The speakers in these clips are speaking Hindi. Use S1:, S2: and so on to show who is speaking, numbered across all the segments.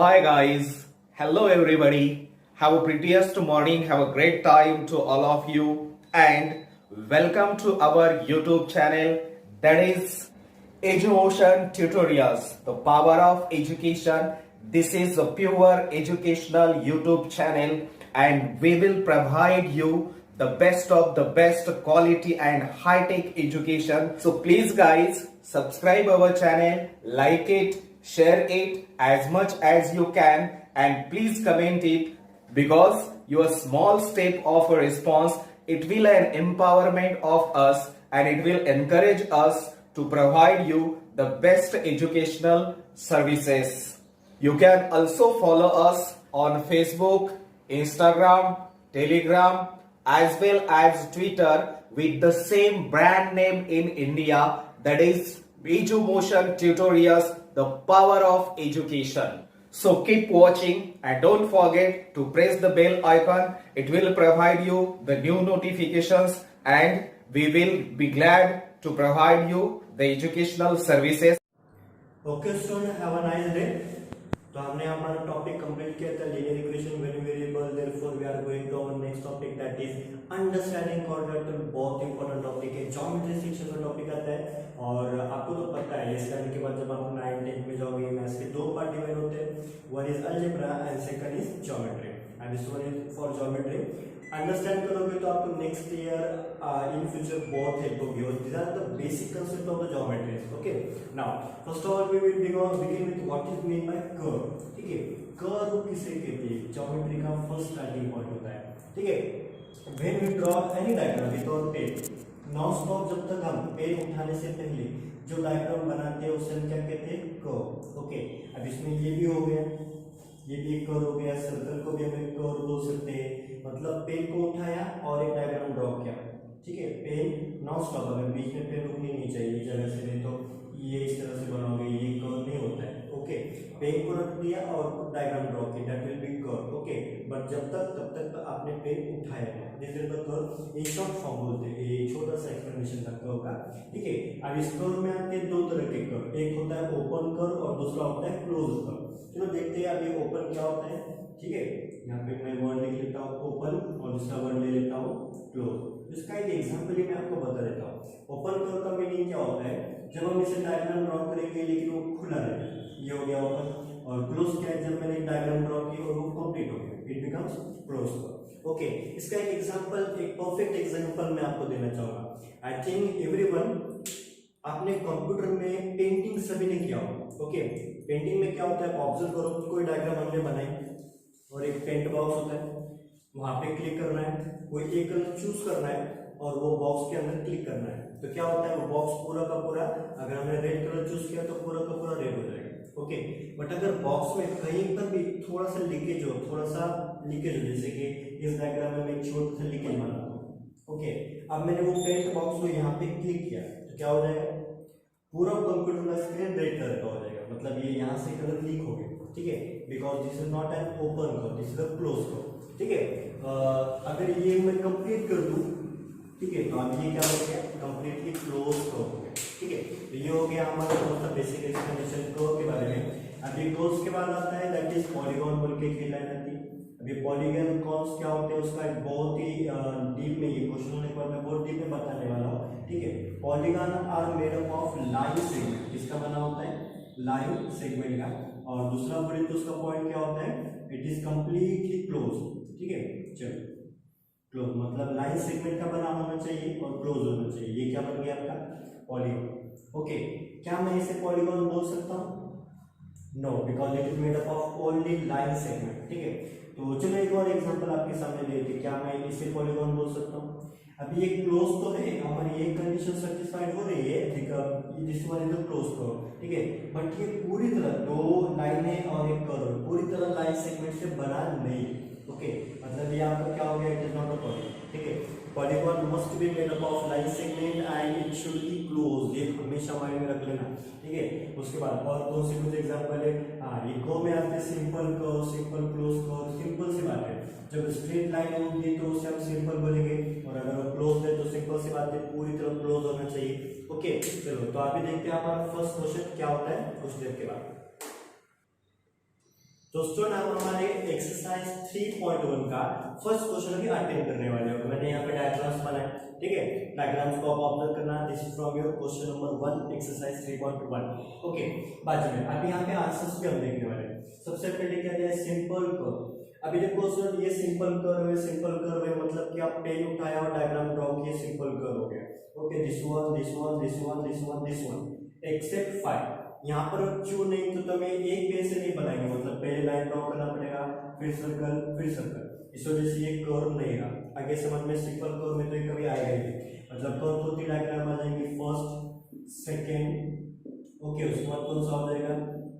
S1: Hi guys, hello everybody. Have a prettiest morning, have a great time to all of you and welcome to our YouTube channel that is Edumotion Tutorials, the power of education. This is a pure educational YouTube channel and we will provide you the best of the best quality and high-tech education. So please guys, subscribe our channel, like it, share it as much as you can and please comment it because your small step of a response, it will an empowerment of us and it will encourage us to provide you the best educational services. You can also follow us on Facebook, Instagram, Telegram as well as Twitter with the same brand name in India, that is Edumotion Tutorials, the power of education. So keep watching and don't forget to press the bell icon. It will provide you the new notifications and we will be glad to provide you the educational services.
S2: Okay student have a nice day. तो हमने हमारा टॉपिक कंप्लीट किया था linear equation very variable, therefore we are going to our next topic that is understanding quadratic. बहुत इंपॉर्टेंट टॉपिक है, ज्योमेट्री सेक्शन का टॉपिक आता है और आपको तो पता है इस लाइन के बाद जब आप 9th 10th में जाओगे मैथ्स के दो पार्ट डिवाइड होते हैं, one is algebra and second is geometry and this one is for geometry. Understand करोगे तो आपको नेक्स्ट ईयर इन फ्यूचर बहुत हेल्प होगी और these are the basic concept of the geometry. Okay, now first of all we will begin with what is mean by curve. ठीक है, कर्व किसे कहते हैं, ज्योमेट्री का फर्स्ट स्टार्टिंग पॉइंट होता है। ठीक है, when we draw any diagram with our pen, non stop जब तक हम पेन उठाने से पहले जो डायग्राम बनाते हैं उसे हम क्या कहते हैं, कर्व। ओके, अब इसमें ये भी हो गया, ये भी एक कर्व हो गया, सर्कल को भी हम एक कर्व बोल सकते हैं। मतलब पेन को उठाया और एक डायग्राम ड्रॉ किया। ठीक है, पेन नॉन स्टॉप, अगर बीच में पेन रुकनी नहीं चाहिए जगह से, नहीं तो ये इस तरह से बनाओगे, ये कर्व नहीं होता है। ओके, पेन को रख दिया और डायग्राम ड्रॉ किया, that will be curve. Okay, but जब तक तब तक आपने पेन उठाया है, दिस इज द कर्व। एक शॉर्ट फॉर्म बोलते हैं, एक छोटा सा एक्सप्लेनेशन था कर्व का। ठीक है, अब इस कर्व में आते हैं दो तरह के कर्व, एक होता है ओपन कर्व और दूसरा होता है क्लोज कर्व। चलो देखते हैं अभी ओपन क्या होता है। ठीक है, यहाँ पे मैं वर्ड लिख लेता हूँ ओपन और दूसरा वर्ड ले लेता हूँ क्लोज। इसका एक एग्जांपल ही मैं आपको बता देता हूँ। ओपन कर्व का मीनिंग क्या होता है, जब हम इसे डायग्राम ड्रॉ करेंगे लेकिन वो खुला रहेगा, ये हो गया ओपन। और क्लोज क्या है, जब मैंने डायग्राम ड्रॉ की और वो कंप्लीट हो गया, it becomes close curve. Okay, इसका एक एग्जांपल, एक परफेक्ट एग्जांपल मैं आपको देना चाहूंगा। आई थिंक एवरीवन, आपने कंप्यूटर में पेंटिंग सभी ने किया होगा। ओके, पेंटिंग में क्या होता है, ऑब्जर्व करो, कोई डायग्राम हमने बनाई और एक पेंट बॉक्स होता है, वहां पे क्लिक करना है, कोई एक कलर चूज करना है और वो बॉक्स के अंदर क्लिक करना है, तो क्या होता है वो बॉक्स पूरा का पूरा, अगर हमने रेड कलर चूज किया तो पूरा का पूरा रेड हो जाएगा। ओके, बट अगर बॉक्स में कहीं पर भी थोड़ा सा लीकेज हो, जैसे कि इस डायग्राम में मैं एक छोटा सा लीकेज बनाता हूँ। ओके, अब मैंने वो पेंट बॉक्स को यहाँ पे क्लिक किया तो क्या हो जाएगा, पूरा कंप्यूटर का स्क्रीन रेड कलर का हो जाएगा, मतलब ये यहाँ से कलर लीक हो गया। ठीक है, because this is not an open curve, this is a close curve. ठीक है, अगर ये मैं कंप्लीट कर दूं, ठीक है, तो अब ये क्या हो गया, कंप्लीटली क्लोज कर्व हो गया। ठीक है, तो ये हो गया हमारा थोड़ा सा बेसिक एक्सप्लेनेशन कर्व के बारे में। अभी क्लोज के बाद आता है दैट इज पॉलीगॉन बोल के एक लाइन आती है। अभी पॉलीगॉन कॉन्स क्या होते हैं, उसका एक बहुत ही डीप में, ये क्वेश्चन होने पर मैं बहुत डीप में बताने वाला हूँ। ठीक है, polygon are made up of line segment, किसका बना होता है, लाइन सेगमेंट का। और दूसरा बोले तो उसका पॉइंट क्या होता है, इट इज कंप्लीटली क्लोज। ठीक है, चलो क्लोज मतलब लाइन सेगमेंट का बना होना चाहिए और क्लोज होना चाहिए, ये क्या बन गया आपका, पॉलीगॉन। ओके, क्या मैं इसे पॉलीगॉन बोल सकता हूँ, no, because it is made up of only line segment. ठीक है, तो चलो एक और एग्जांपल आपके सामने देते, क्या मैं इसे पॉलीगॉन बोल सकता हूँ। अभी ये क्लोज तो है, हमारी एक कंडीशन सेटिस्फाइड हो रही है, this one is the close curve. ठीक है, बट ये पूरी तरह दो लाइनें और एक कर्व पूरी तरह लाइन सेगमेंट से बना नहीं। ओके, मतलब ये आपका क्या हो गया, it is not a polygon. ठीक है, polygon must be made up of line segment and it should be close, ये हमेशा माइंड में रख लेना। ठीक है, उसके बाद और कौन से कुछ एग्जांपल है, हाँ, ये कर्व में आते हैं simple curve, simple close curve. Simple सी बात है, जब स्ट्रेट लाइन होगी तो उसे हम सिंपल बोलेंगे, और अगर वो क्लोज है तो सिंपल सी बात है, पूरी तरह क्लोज होना चाहिए। ओके, चलो तो अभी देखते हैं हमारा फर्स्ट क्वेश्चन क्या होता है कुछ देर के बाद। तो स्टूडेंट हम हमारे एक्सरसाइज 3.1 का फर्स्ट क्वेश्चन अभी अटेंड करने वाले हो। मैंने यहाँ पे डायग्राम्स बनाए, ठीक है, डायग्राम्स को आप ऑब्जर्व करना। This is from your question number 1 exercise 3.1। Okay, बाजू में अभी यहाँ पे आंसर्स भी हम देखने वाले हैं। सबसे पहले क्या दिया है, सिंपल कर्व। अभी देखो स्टूडेंट ये सिंपल कर्व है, सिंपल कर्व है मतलब कि आप पेन उठाया और डायग्राम ड्रॉ किए, सिंपल कर्व हो गया। Okay, this one this one this one this one this one except 5। यहाँ पर क्यों नहीं, तो तुम्हें एक पेज से नहीं बनाएंगे, मतलब पहले लाइन ड्रॉ करना पड़ेगा, फिर सर्कल फिर सर्कल। इस वजह से ये कर्व नहीं रहा। आगे समझ में, सिंपल कर्व में तो ये कभी आएगा ही नहीं। मतलब कौन कौन सी डायग्राम आ जाएंगे, फर्स्ट सेकेंड, ओके, उसके बाद कौन सा हो जाएगा,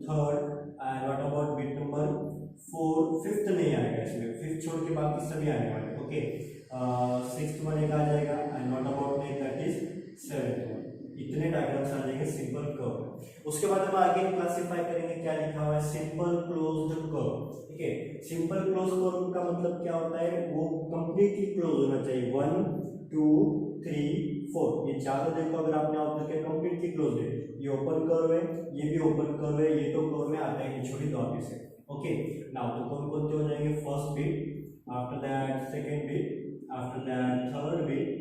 S2: third, and what about bit number 4, fifth नहीं आएगा इसमें, फिफ्थ छोड़ के बाकी सभी आने वाले। ओके, सिक्स्थ वन एक आ जाएगा, and what about that is seventh one. इतने डायग्राम्स आ जाएंगे सिंपल कर्व। उसके बाद हम आगे क्लासिफाई करेंगे, क्या लिखा हुआ है, सिंपल क्लोज्ड कर्व। ठीक है, सिंपल क्लोज कर्व का मतलब क्या होता है, वो कंप्लीटली क्लोज होना चाहिए। 1 2 3 4 ये चारों देखो, अगर आपने ऑब्जर्व किया कंप्लीटली क्लोज है। ये ओपन कर्व है, ये भी ओपन कर्व है, ये तो कर्व में आता है छोटी डॉट से। ओके, नाउ तो कौन कौन से हो जाएंगे, first bit, after that second bit, after that third bit,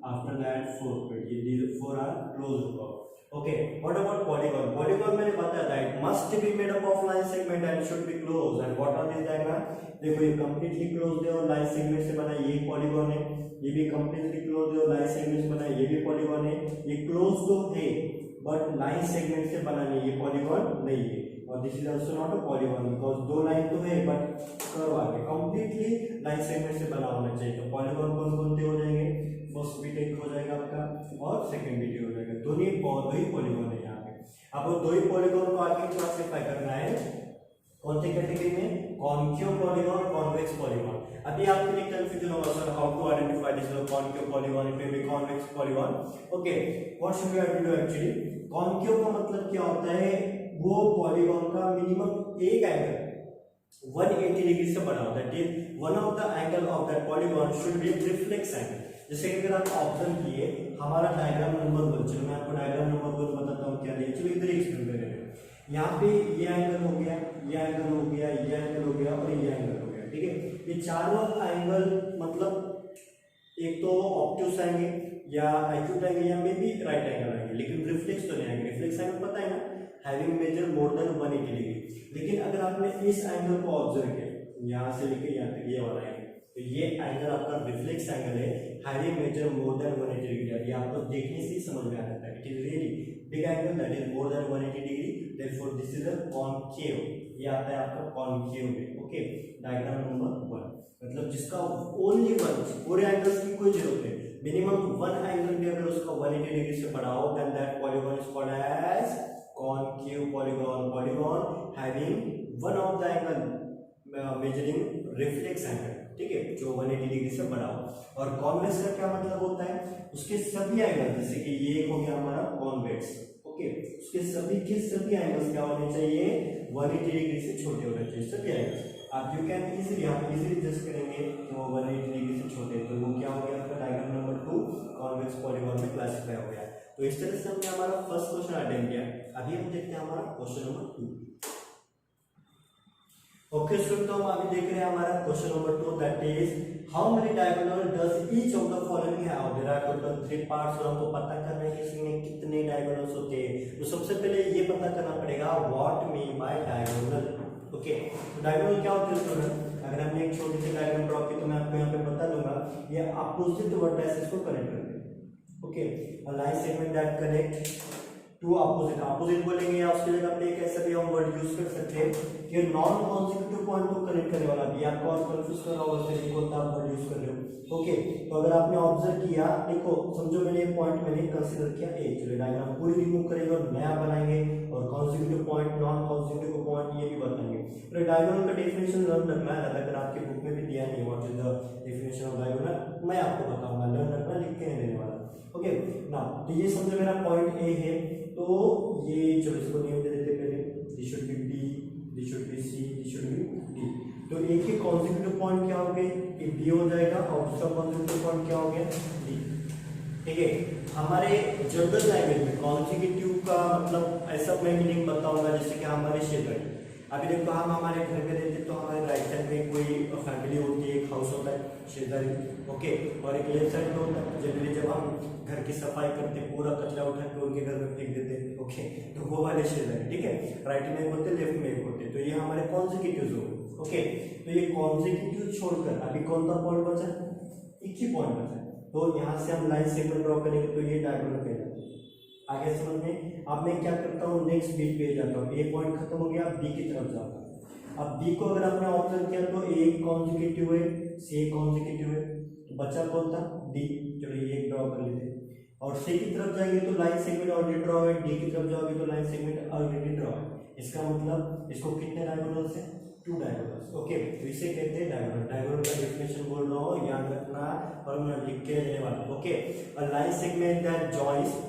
S2: after that fourth bit. These four are closed curve. Okay, what about polygon? Polygon मैंने बताया था, it must be made up of line segment and should be closed. And what are these diagram? देखो ये completely closed है और line segment से बना, ये polygon है। ये भी completely closed है और line segment से बना, ये भी polygon है। ये closed तो है but line segment से बना नहीं, ये polygon नहीं है। और this is also not a polygon because दो लाइन तो है but कर्व आ गया, completely line segment से बना होना चाहिए। तो polygon कौन कौन से हो जाएंगे, फर्स्ट बीट एक हो जाएगा आपका और सेकंड बीट हो जाएगा। दो ही पॉलीगॉन है यहाँ पे। अब वो दो ही पॉलीगॉन को आगे क्लासिफाई करना है कौन सी कैटेगरी में, कॉन्केव पॉलीगॉन, कॉन्वेक्स पॉलीगॉन। अभी आपके लिए कंफ्यूजन होगा sir, how to identify this concave polygon, it may be convex polygon. Okay, what should we have to do actually, concave का मतलब क्या होता है, वो पॉलीगॉन का मिनिमम एक एंगल 180 डिग्री से बना होता है। One of the angle of that polygon should be reflex angle. जैसे कि अगर आप ऑब्जर्व किए हमारा डायग्राम नंबर 1, चलो मैं आपको डायग्राम नंबर 1 बताता हूँ क्या है। चलो इधर एक्सप्लेन करेंगे। यहाँ पे ये एंगल हो गया, ये एंगल हो गया, ये एंगल हो गया और ये एंगल हो गया। ठीक है, ये चारों एंगल मतलब एक तो ऑब्ट्यूस आएंगे या एक्यूट आएंगे या मे बी राइट एंगल आएंगे, लेकिन रिफ्लेक्स तो नहीं आएंगे। रिफ्लेक्स एंगल पता है ना, having measure more than 180 degree. लेकिन अगर आपने इस एंगल को ऑब्जर्व किया, यहाँ से लेके यहाँ तक ये वाला एंगल, तो ये एंगल आपका रिफ्लेक्स एंगल है, having measure more than 180 degree. ये आपको देखने से ही समझ में आ जाता है, it is really big angle that is more than 180 degree, therefore this is a concave. ये आता है आपका कॉन्केव में। ओके, डायग्राम नंबर 1 मतलब जिसका ओनली वन, पूरे एंगल्स की कोई जरूरत नहीं, मिनिमम वन एंगल भी अगर उसका 180 डिग्री से बड़ा हो, then that polygon is called as concave polygon. Polygon having one of the angle measuring reflex angle, ठीक है, जो 180 डिग्री से बड़ा हो। और कॉन्वेक्स का क्या मतलब होता है, उसके सभी एंगल, जैसे कि ये एक हो गया हमारा कॉन्वेक्स, ओके, उसके सभी के सभी एंगल्स क्या होने चाहिए, 180 डिग्री से छोटे होने चाहिए सभी एंगल्स। आप यू कैन इजीली, आप इजीली जज करेंगे तो 180 डिग्री से छोटे, तो वो क्या हो गया आपका डायग्राम नंबर 2 कॉन्वेक्स पॉलीगॉन में क्लासिफाई हो गया। तो इस तरह से हमने हमारा फर्स्ट क्वेश्चन अटेंड किया। अभी हम देखते हैं हमारा क्वेश्चन नंबर 2। ओके स्टूडेंट, तो हम अभी देख रहे हैं हमारा question number 2, that is how many diagonal does each of the following have. There are total 3 parts और हमको पता करना है कि इसमें कितने डायगोनल्स होते हैं। तो सबसे पहले ये पता करना पड़ेगा what mean by diagonal. Okay, तो डायगोनल क्या होता है स्टूडेंट, अगर हमने एक छोटी सी डायग्राम ड्रॉ की तो मैं आपको यहाँ पे बता दूंगा, ये अपोजिट वर्टिसेस को कनेक्ट करते हैं। Okay, a line segment that connect to opposite, opposite बोलेंगे या उसकी जगह पे एक ऐसा भी हम वर्ड यूज कर सकते हैं कि नॉन कॉन्सेक्यूटिव पॉइंट को कनेक्ट करने वाला। भी आपको और कंफ्यूज कर रहा होगा कि कौन सा वर्ड यूज कर रहे हो। ओके, तो अगर आपने ऑब्जर्व किया, देखो समझो मैंने एक पॉइंट मैंने कंसीडर किया ए, चलो डायग्राम पूरी रिमूव करेंगे और नया बनाएंगे और consecutive point, non consecutive point ये भी बताएंगे। तो डायगोनल का डेफिनेशन लर्न रखना है, अगर आपके बुक में भी दिया नहीं what is the definition of diagonal, मैं आपको बताऊंगा, लर्न रखना, लिख के नहीं देने वाला। ओके, नाउ तो ये समझो मेरा पॉइंट ए है, तो ये चलो इसको नेम दे देते पहले, this should be B, this should be C, this should be D. तो एक ही कॉन्सेक्यूटिव पॉइंट क्या हो गए, ये बी हो जाएगा और दूसरा कॉन्सेक्यूटिव पॉइंट क्या हो गया, डी। ठीक है, हमारे जनरल लैंग्वेज में कॉन्सेक्यूटिव का मतलब ऐसा मैं मीनिंग बताऊंगा, जैसे कि हमारे क्षेत्र अभी देखो हम हमारे घर में रहते तो हमारे राइट साइड में कोई फैमिली होती है, एक हाउस होता है शेजारी, ओके, और एक लेफ्ट साइड में होता है। जनरली जब हम घर की सफाई करते पूरा कचरा उठा के उनके घर में फेंक देते हैं, ओके, तो वो वाले शेजारी, ठीक है, राइट में एक होते लेफ्ट में एक होते, तो ये हमारे कॉन्जिक्यूटिव हो, ओके। तो ये कॉन्जिक्यूटिव छोड़कर अभी कौन सा पॉइंट बचा, एक ही पॉइंट बचा है, तो यहाँ से हम लाइन सेगमेंट ड्रॉ करेंगे तो ये डायगोनल कहलाता है। आगे समझ में। अब मैं क्या करता हूँ, नेक्स्ट बी पे जाता हूँ, ए पॉइंट खत्म हो गया, बी की तरफ जाता हूँ। अब बी को अगर आपने ऑब्जर्व किया तो ए कॉन्जिक्यूटिव है, सी कॉन्जिक्यूटिव है, तो बचा कौन था, डी। चलो ये ड्रॉ कर लेते हैं। और सी की तरफ जाएंगे तो लाइन सेगमेंट ऑलरेडी ड्रॉ है, डी की तरफ जाओगे तो लाइन सेगमेंट ऑलरेडी ड्रॉ है। इसका मतलब इसको कितने डायगोनल्स है, 2 डायगोनल्स, ओके। तो इसे कहते हैं डायगोनल। डायगोनल का डेफिनेशन बोल रहा हूँ, याद रखना और मैं लिख के देने वाला हूँ, okay. A line segment that joins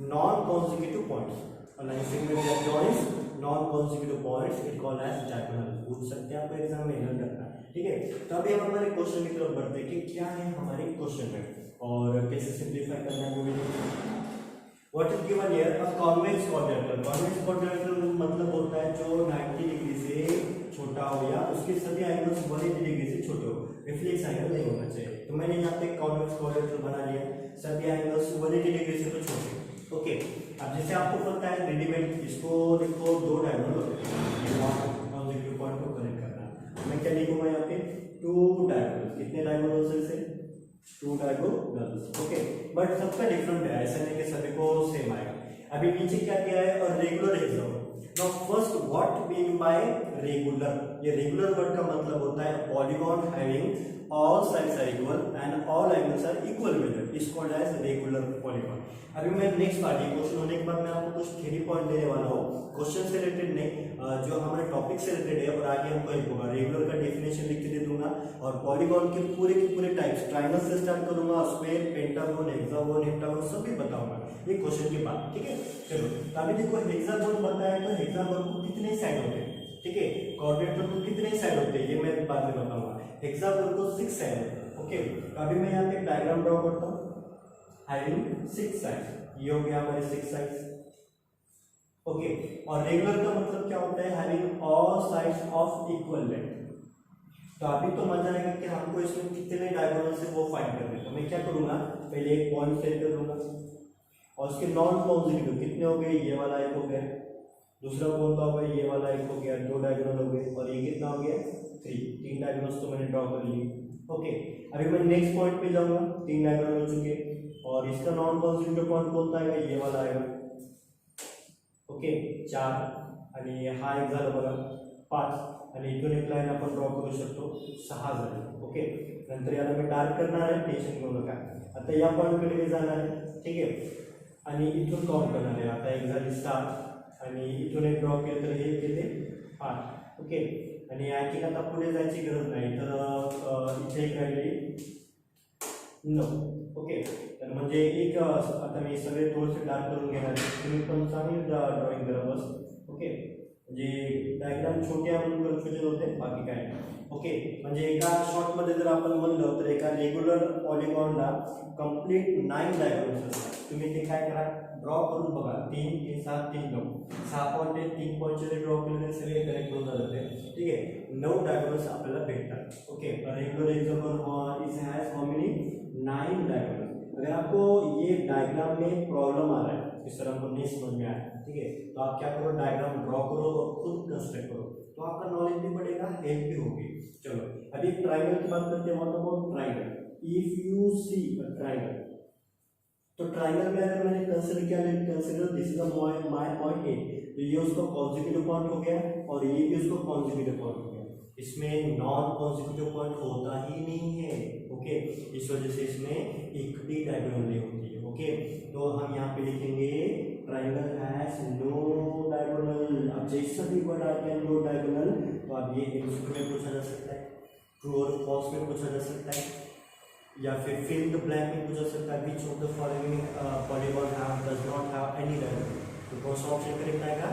S2: non-consecutive points. A line segment that joins non-consecutive points is called as diagonal. पूछ सकते हैं आपको एग्जाम में लर्न करना है, ठीक है। तो अभी हम हमारे क्वेश्चन की तरफ बढ़ते हैं कि क्या है हमारे क्वेश्चन में और कैसे सिंप्लीफाई करना है वो भी देखते। What is given here? A convex quadrilateral. Convex quadrilateral मतलब होता है जो 90 डिग्री से छोटा हो या उसके सभी एंगल्स 180 डिग्री से छोटे हो, रिफ्लेक्स एंगल नहीं होना चाहिए। तो मैंने यहाँ पे कॉन्वेक्स क्वाड्रिलेटरल बना लिया, सभी एंगल्स 180 डिग्री से तो छोटे, ओके। अब जैसे आपको पता है रेडीमेड, इसको देखो 2 डायगोनल होते हैं, कॉन्जिक्यूटिव पॉइंट को कनेक्ट करना है। मैं क्या लिखूंगा यहाँ पे, 2 डायगोनल। कितने डायगोनल से, 2 डायगोनल्स, ओके। बट सबका डिफरेंट है, ऐसा नहीं कि सभी को सेम आएगा। अभी नीचे क्या किया है, और regular hexagon. Now first what mean by regular, ये रेगुलर वर्ड का मतलब होता है polygon having all sides are equal and all angles are equal measure is called as regular polygon. अभी मैं नेक्स्ट पार्ट, ये क्वेश्चन होने के बाद मैं आपको कुछ थ्योरी पॉइंट देने वाला हूँ, क्वेश्चन से रिलेटेड नहीं, जो हमारे टॉपिक से रिलेटेड है, और आगे हमको हेल्प होगा। रेगुलर का डेफिनेशन लिख के दे दूंगा और पॉलीगॉन के पूरे टाइप्स, ट्रायंगल से स्टार्ट करूंगा, स्क्वायर, पेंटागन, हेक्सागोन, हेप्टागन सभी बताऊंगा ये क्वेश्चन के बाद, ठीक है। चलो अभी देखो हेक्सागोन बताया, तो हेक्सागोन को कितने साइड होते हैं, ठीक है। क्वाड्रिलेटरल को कितने साइड होते हैं ये मैं बाद में बताऊंगा। हेक्सागोन को 6 साइड होते हैं, ओके। अभी मैं यहाँ पे एक डायग्राम ड्रॉ करता हूँ, हैविंग 6 साइड्स, ये हो गया हमारे 6 साइड्स, ओके। और रेगुलर का मतलब क्या होता है, having all sides of equal length. तो अभी तो मजा आएगा कि हमको इसमें कितने डायगोनल से वो फाइंड करने। तो मैं क्या करूंगा, पहले एक पॉइंट सेट कर लूंगा और उसके नॉन कॉन्जिक्यूटिव कितने हो गए, ये वाला एक हो गया, दूसरा कौन सा हो गया, ये वाला एक हो गया, 2 डायगोनल हो गए, और ये कितना हो गया, 3 डायगोनल्स तो मैंने ड्रॉ कर लिए, ओके। अभी मैं नेक्स्ट पॉइंट पे जाऊंगा, 3 डायगोनल हो चुके, और इसका नॉन कॉन्जिक्यूटिव पॉइंट कौन सा आएगा, ये वाला आएगा, ओके। 4 आणि हा एक झाला बघा 5 आणि इथून एक लाईन आपण ड्रॉ करू शकतो 6 झाले, ओके। नंतर याला मी डार्क करणार आहे, टेन्शन घेऊ नका। आता या पॉइंटकडे मी जाणार आहे, ठीक आहे, आणि इथून काउंट करणार आहे। आता एक झाली 7 आणि इथून एक ड्रॉ केलं तर हे किती 8, ओके। आणि आणखी आता पुढे जायची गरज नाही, तर इथे एक राहिली 9, ओके। तर म्हणजे एक आता मी सगळे थोडेसे डार्क करून घेणार आहे, तुम्ही पण चांगली ड्रॉइंग करा बस, ओके। म्हणजे डायग्राम छोटे म्हणून कन्फ्युजन होते, बाकी काय नाही, ओके। म्हणजे एका शॉर्टमध्ये जर आपण म्हणलं तर एका रेग्युलर पॉलिगॉनला कंप्लीट 9 डायग्राम्स असतात। तुम्ही ते काय करा, ड्रॉ करून बघा, 3 3 7 3 9 6 पॉइंट आहे, 3 पॉइंटचे ड्रॉ केले सगळे कनेक्ट होऊन जाते, ठीक आहे। 9 डायग्राम्स आपल्याला भेटतात, okay. Regular example is has how many 9 diagrams. अगर आपको ये डायग्राम में प्रॉब्लम आ रहा है, इस तरह आपको नहीं समझ में आया, ठीक है, तो आप क्या करो, डायग्राम ड्रॉ करो और खुद कंस्ट्रक्ट करो, तो आपका नॉलेज भी बढ़ेगा, हेल्प भी होगी। चलो अभी ट्राइंगल की बात करते हैं, what about triangle. If you see a triangle, तो ट्राइंगल में अगर मैंने कंसीडर किया, consider this is my point A, तो ये उसका कॉन्जिक्यूटिव पॉइंट हो गया और ये भी उसका कॉन्जिक्यूटिव पॉइंट हो गया। इसमें नॉन कॉन्जिक्यूटिव पॉइंट होता ही नहीं है, ओके। इस वजह से इसमें एक भी डायगोनल नहीं होती है, ओके। तो हम यहाँ पे लिखेंगे ट्राइंगल हैज नो डायगोनल। अब जैसा भी वर्ड आ गया नो डायगोनल, तो अब ये एमसीक्यू में पूछा जा सकता है, ट्रू और फॉल्स में पूछा जा सकता है, या फिर फिल द ब्लैंक में पूछा सकता है, which of the following polygon does not have any diagonal. तो कौन सा ऑप्शन करेक्ट आएगा,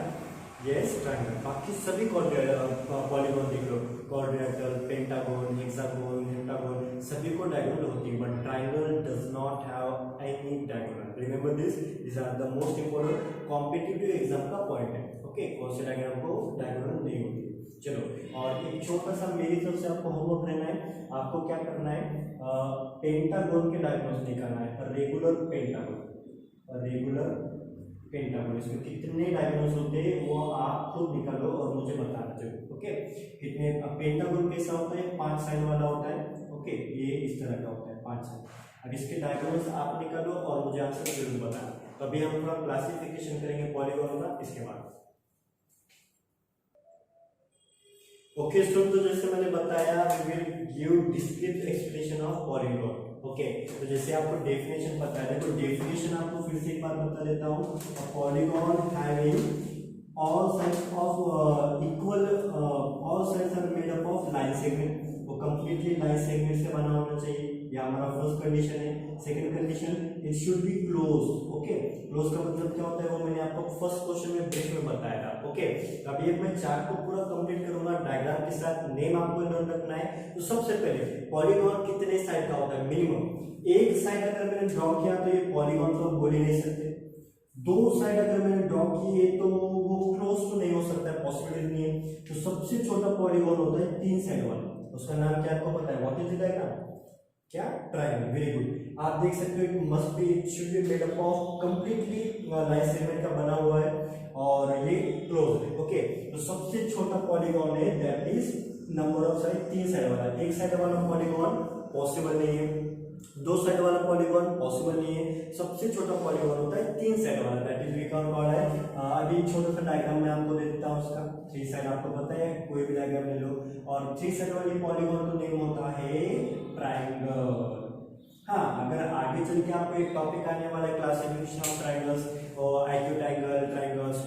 S2: यस ट्राइंगल। बाकी सभी पॉलीगॉन देख लो, क्वाड्रिलेटरल, पेंटागन, हेक्सागन, हेप्टागन सभी को डायगोनल होती है, but triangle does not have any diagonal. Remember this, this are the most important competitive exam का पॉइंट है, ओके। कौन से डायग्राम को डायगोनल नहीं होती। चलो, और एक छोटा सा मेरी तरफ से आपको होमवर्क रहना है, आपको क्या करना है, पेंटागन के डायग्नोस निकालना है, रेगुलर पेंटागन इसमें कितने डायग्नोस होते हैं वो आप खुद निकालो और मुझे बताना चाहिए। ओके, कितने पेंटागन कैसा होता है, 5 साइड वाला होता है। ओके, ये इस तरह का होता है 5 साइड। अब इसके डायग्नोस आप निकालो और मुझे आंसर जरूर बताना। तो अभी हम थोड़ा क्लासिफिकेशन करेंगे पॉलीगॉन का इसके बाद। ओके स्टूडेंट, तो जैसे मैंने बताया we will give descriptive explanation of polygon. Okay, तो जैसे आपको डेफिनेशन पता है, देखो डेफिनेशन आपको फिर से एक बार बता देता हूँ। Polygon having all sides of equal all sides are made up of line segment, वो कंप्लीटली लाइन सेगमेंट से बना होना चाहिए। ये हमारा फर्स्ट कंडीशन है। Second condition, it should be closed. Okay, close का मतलब क्या होता है वो मैंने आपको फर्स्ट क्वेश्चन में ब्रीफ में बताया था। ओके, अभी मैं चार्ट को पूरा कंप्लीट करूंगा डायग्राम के साथ, नेम आपको नोट रखना है। तो सबसे पहले पॉलीगॉन कितने साइड का होता है, मिनिमम एक साइड अगर मैंने ड्रॉ किया तो ये पॉलीगॉन तो बोल ही नहीं सकते। 2 साइड अगर मैंने ड्रॉ किए तो वो क्लोज तो नहीं हो सकता है, पॉसिबिलिटी नहीं है। तो सबसे छोटा पॉलीगॉन होता है 3 साइड वाला, उसका नाम क्या आपको पता है, व्हाट इज द डायग्राम, क्या, ट्रायंगल। वेरी गुड, आप देख सकते हो it must be, it should be made up of completely line segment का बना हुआ है और ये क्लोज है। ओके, तो सबसे छोटा पॉलीगॉन है that is number of side 3 side वाला। एक साइड वाला पॉलीगॉन पॉसिबल नहीं है, 2 साइड वाला पॉलीगॉन पॉसिबल नहीं है, सबसे छोटा पॉलीगॉन होता है 3 साइड वाला, that is we call called है। अभी छोटा सा डायग्राम मैं आपको दे देता हूं उसका। 3 साइड आपको पता है, कोई भी डायग्राम ले लो, और 3 साइड वाली पॉलीगॉन का नेम होता है ट्रायंगल। हाँ, अगर आगे चल के आपको एक टॉपिक आने वाला है क्लासिफिकेशन ऑफ ट्रायंगल्स, और acute angle triangles,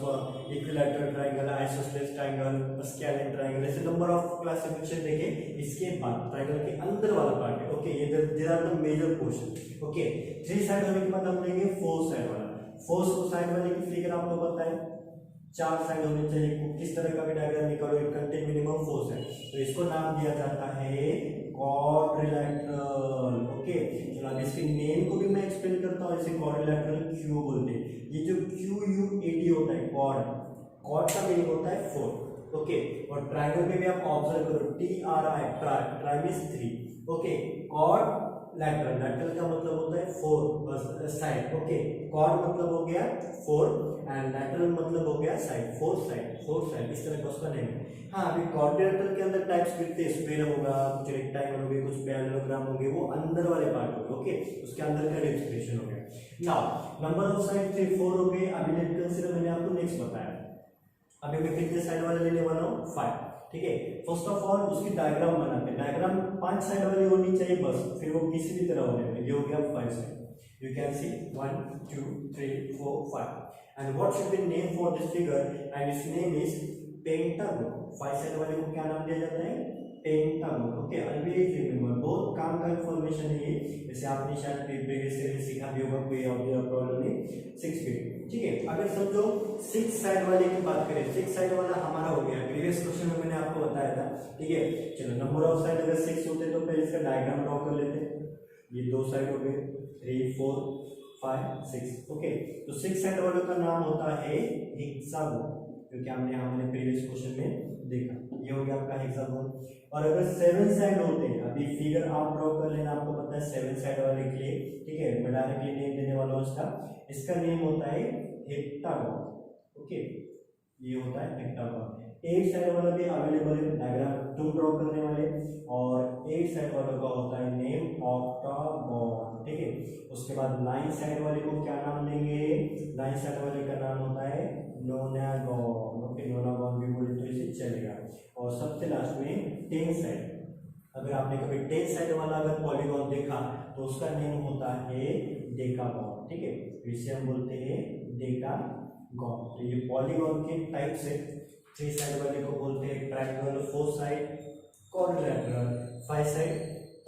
S2: equilateral triangle, isosceles triangle, scalene triangle, ऐसे नंबर ऑफ क्लासिफिकेशन देखे। इसके बाद ट्रायंगल के अंदर वाला पार्ट है। ओके, ये there are the major portion. Okay, 3 side होने के बाद हम लेंगे 4 साइड वाला। 4 साइड वाले की फिगर आपको पता है, 4 साइड होने चाहिए। किस तरह का भी डायग्राम निकालो, इट कंटेन मिनिमम 4 साइड, तो इसको नाम दिया जाता है क्वाड्रिलैटरल। ओके, चलो अब इसके नेम को भी मैं एक्सप्लेन करता हूँ। इसे क्वाड्रिलैटरल क्यू बोलते हैं। ये जो QUAD होता है, क्वाड का मीनिंग होता है 4। ओके, और ट्रायंगल में भी आप ऑब्जर्व करो, TRI, try means 3। Okay, quad lateral, lateral का मतलब होता है 4 बस साइड। ओके, क्वाड मतलब हो गया 4 एंड लैटरल मतलब हो गया साइड, 4 साइड, इस तरह का उसका नेम है। हाँ, अभी क्वाड्रिलेटरल के अंदर टाइप्स मिलते हैं, स्क्वायर होगा, कुछ रेक्टेंगल होंगे, कुछ पैरेललोग्राम होंगे, वो अंदर वाले पार्ट होंगे। ओके, उसके अंदर का एक्सप्रेशन हो गया। नाउ नंबर ऑफ साइड 3 4 हो गए। अभी लेट कंसीडर मैंने आपको नेक्स्ट बताया, अभी मैं कितने साइड वाले लेने वाला हूँ, 5। ठीक है, फर्स्ट ऑफ ऑल उसकी डायग्राम बनाते हैं। डायग्राम 5 साइड वाली होनी चाहिए बस, फिर वो किसी भी तरह होने में। ये हो गया 5 side, you can see 1 2 3 4 5 and what should be name for this figure, and it's name is pentagon. 5 side वाले को क्या नाम दिया जाता है, पेंटागन। ओके, ऑलवेज रिमेंबर, बहुत काम का इंफॉर्मेशन है ये, जैसे आपने शायद प्रीवियस ईयर में सीखा भी होगा, कोई प्रॉब्लम नहीं। 6 फीट, ठीक है। अगर समझो 6 साइड वाले की बात करें, 6 साइड वाला हमारा हो गया, प्रीवियस क्वेश्चन में मैंने आपको बताया था। ठीक है, चलो नंबर ऑफ साइड अगर 6 होते तो पहले इसका डायग्राम ड्रॉ कर लेते। ये 2 साइड हो गए, 3 4 5 6। ओके, तो 6 साइड वालों का नाम होता है हेक्सागोन, क्योंकि हमने प्रीवियस क्वेश्चन में देखा। ये हो गया आपका हेक्सागोन। और अगर 7 साइड होते हैं, अभी फिगर आप ड्रॉ कर लेना, आपको पता है 7 साइड वाले के लिए। ठीक है, मैं डायरेक्टली नेम देने वाला हूँ इसका नेम होता है हेक्टागोन। ओके, ये होता है हेक्टागोन। 8 साइड वाला भी अवेलेबल है, डायग्राम तुम ड्रॉ करने वाले, और 8 साइड वालों का होता है नेम ऑक्टागोन। ठीक है, उसके बाद 9 साइड वाले को क्या नाम देंगे, 9 साइड वाले का नाम होता है नोनागोन। ओके, नोनागोन भी बोले तो इसे चलेगा। और सबसे लास्ट में 10 साइड, अगर आपने कभी 10 साइड वाला अगर पॉलीगॉन देखा तो उसका नेम होता है डेकागॉन। ठीक है, इसे हम बोलते हैं डेकागॉन। तो ये पॉलीगॉन के टाइप से 3 साइड वाले को बोलते हैं triangle, 4 side quadrilateral, 5 side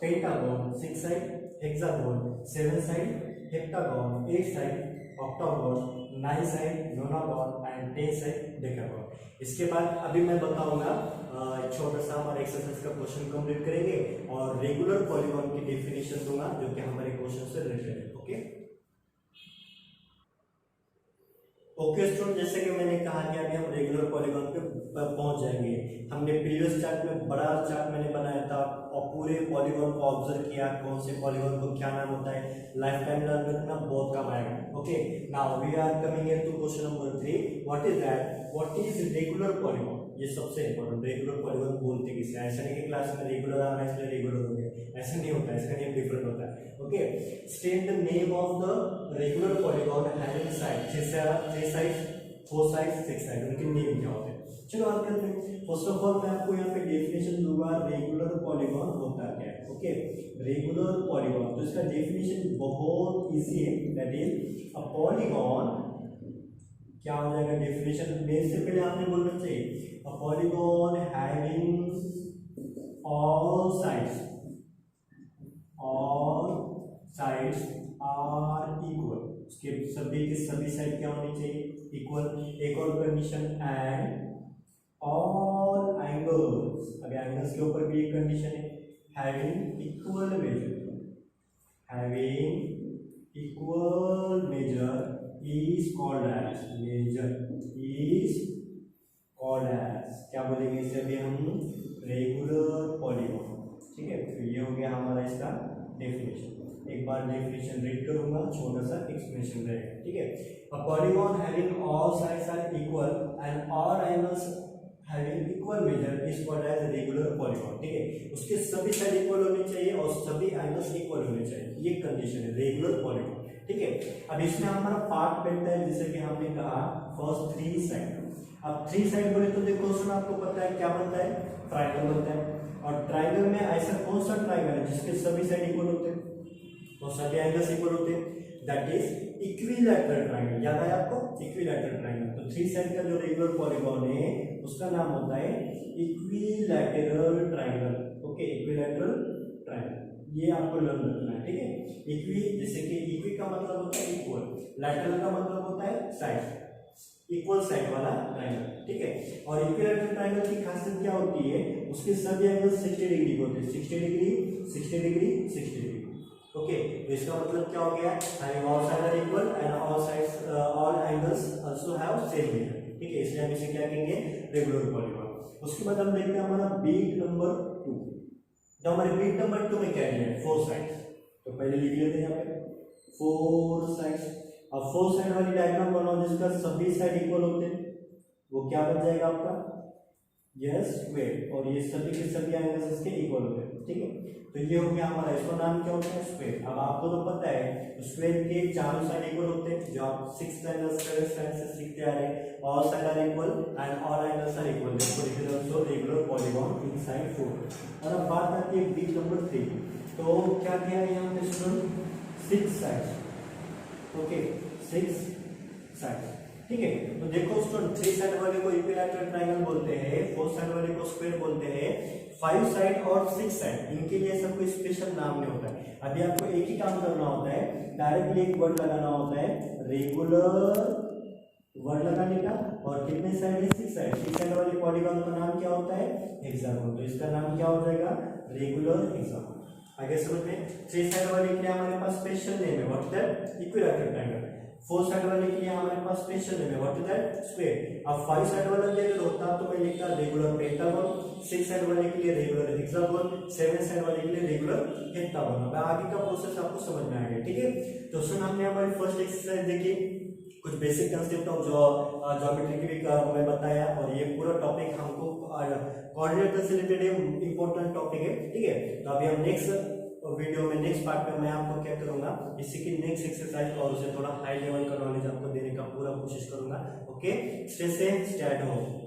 S2: pentagon, 6 side hexagon, 7 side heptagon, 8 side octagon, 9 side nonagon and 10 side decagon. इसके बाद अभी मैं बताऊंगा छोटा सा हमारा एक्सरसाइज का क्वेश्चन कंप्लीट करेंगे और रेगुलर पॉलीगॉन की डेफिनेशन दूंगा जो कि हमारे क्वेश्चन से रिलेटेड है। ओके, ओके स्टूडेंट, जैसे कि मैंने कहा कि अभी हम रेगुलर पॉलीगॉन पे पहुंच जाएंगे। हमने प्रीवियस चार्ट में बड़ा चार्ट मैंने बनाया था और पूरे पॉलीगॉन को ऑब्जर्व किया, कौन से पॉलीगॉन को क्या नाम होता है, लाइफ टाइम लर्न करना बहुत काम आएगा। Okay, now we are coming here to question number 3। What is that, what is regular polygon? ये सबसे इंपॉर्टेंट, रेगुलर पॉलीगॉन बोलते किसे? ऐसा नहीं कि क्लास में रेगुलर आ रहा है इसलिए रेगुलर हो गया, ऐसा नहीं होता है, इसका नेम डिफरेंट होता है। Okay, state the name of the regular polygon having side, 3 side, 4 side, 6 side, उनके नेम क्या होते हैं? चलो बात करते हैं। फर्स्ट ऑफ ऑल मैं आपको यहाँ पे डेफिनेशन दूंगा रेगुलर पॉलीगॉन होता क्या है। ओके, रेगुलर पॉलीगॉन, तो इसका डेफिनेशन बहुत इजी है, दैट इज अ पॉलीगॉन, क्या हो जाएगा डेफिनेशन? मेन से पहले आपने बोलना चाहिए a polygon having all sides are equal, उसके सभी के सभी साइड क्या होनी चाहिए? इक्वल। एक और कंडीशन, एंड ऑल एंगल्स, अगर एंगल्स के ऊपर भी एक कंडीशन है, having equal major is called as, measure is called as, क्या बोलेंगे इसे अभी हम? Regular polygon. ठीक है, तो ये हो गया हमारा इसका डेफिनेशन। एक बार डेफिनेशन रीड करूंगा, छोटा सा एक्सप्लेनेशन रहेगा। ठीक है, a polygon having all sides are equal and all angles having equal measure is called as regular polygon. ठीक है, उसके सभी साइड इक्वल होने चाहिए और सभी एंगल्स इक्वल होने चाहिए, ये कंडीशन है रेगुलर पॉलीगॉन। ठीक है, अब इसमें हमारा पार्ट बनता है, जैसे कि हमने कहा फर्स्ट 3 साइड। अब 3 साइड बोले तो देखो उसमें आपको पता है क्या बनता है? ट्राइंगल बनता है। और ट्राइंगल में ऐसा कौन सा ट्राइंगल है जिसके सभी साइड इक्वल होते हैं, तो सभी एंगल्स इक्वल होते हैं, दैट इज इक्विलैटरल ट्राइंगल। याद है आपको? Equilateral triangle. तो 3 साइड का जो रेगुलर पॉलीगॉन है उसका नाम होता है equilateral triangle. Okay, equilateral triangle, ये आपको लर्न करना है। ठीक है, इक्वी, जैसे कि इक्वी का मतलब होता है इक्वल, लैटरल का मतलब होता है साइड, इक्वल साइड वाला ट्रायंगल। ठीक है, और इक्विलैटरल ट्रायंगल की खासियत क्या होती है? उसके सभी एंगल 60 डिग्री होते हैं, 60 डिग्री, 60 डिग्री, 60 डिग्री। ओके, तो इसका मतलब क्या हो गया? having all sides are equal and all angles also have same measure। ठीक है, इसलिए हम इसे क्या कहेंगे? Regular polygon. उसके बाद हम देखते हैं हमारा बीट नंबर 2। तो हमारे बीट नंबर 2 में क्या है? 4 साइड्स। तो पहले लिख लेते हैं यहाँ पे 4 साइड्स। अब 4 साइड वाली डायग्राम बनाओ जिसका सभी साइड इक्वल होते हैं, वो क्या बन जाएगा आपका? Yes, square. और ये सभी के सभी एंगल्स इसके इक्वल होते हैं। ठीक है, तो ये हो गया हमारा, इसका नाम क्या होता है? स्क्वायर। अब आपको तो पता है स्क्वायर के चारों साइड इक्वल होते हैं, जो आप 6 एंगल्स साइड से सीखते आ रहे हैं। All side are equal and all angles are equal, therefore it is also regular polygon inside 4। और अब बात आती है बीट नंबर 3। तो क्या किया है यहाँ पे स्टूडेंट? 6 साइड्स। Okay, 6 sides. ठीक है, तो देखो स्टूडेंट, 3 साइड वाले को इक्विलैटरल ट्रायंगल बोलते हैं, 4 साइड वाले को स्क्वायर बोलते हैं, 5 साइड और 6 साइड इनके लिए सब कोई स्पेशल नाम नहीं होता है। अभी आपको एक ही काम करना होता है, डायरेक्टली एक वर्ड लगाना होता है, रेगुलर वर्ड लगाने का। और कितने साइड है? 6 साइड। 6 साइड वाले पॉलीगॉन का नाम क्या होता है? हेक्सागोन। तो इसका नाम क्या हो जाएगा? Regular hexagon. आगे समझ में? 3 साइड वाले के लिए हमारे पास स्पेशल नेम है, what is that? Equilateral triangle. 4 side वाले के लिए हमारे पास स्पेशल नेम है, व्हाट इज दैट? स्क्वायर। अब 5 साइड वाला अगर होता तो मैं लिखता रेगुलर पेंटागन, 6 साइड वाले के लिए रेगुलर हेक्सागोन, 7 साइड वाले के लिए रेगुलर हेप्टागोन। अब आगे का प्रोसेस आपको समझ में आएगा। ठीक है, तो सुन, हमने हमारी फर्स्ट एक्सरसाइज देखी, कुछ बेसिक कंसेप्ट ऑफ ज्योमेट्री की भी मैं बताया, और ये पूरा टॉपिक हमको कोऑर्डिनेटर से रिलेटेड इंपॉर्टेंट टॉपिक है। ठीक है, तो अभी हम नेक्स्ट वीडियो में, नेक्स्ट पार्ट में मैं आपको क्या करूंगा, इसी की नेक्स्ट एक्सरसाइज और उसे थोड़ा हाई लेवल का नॉलेज आपको देने का पूरा कोशिश करूंगा। Okay, stay safe, stay at home.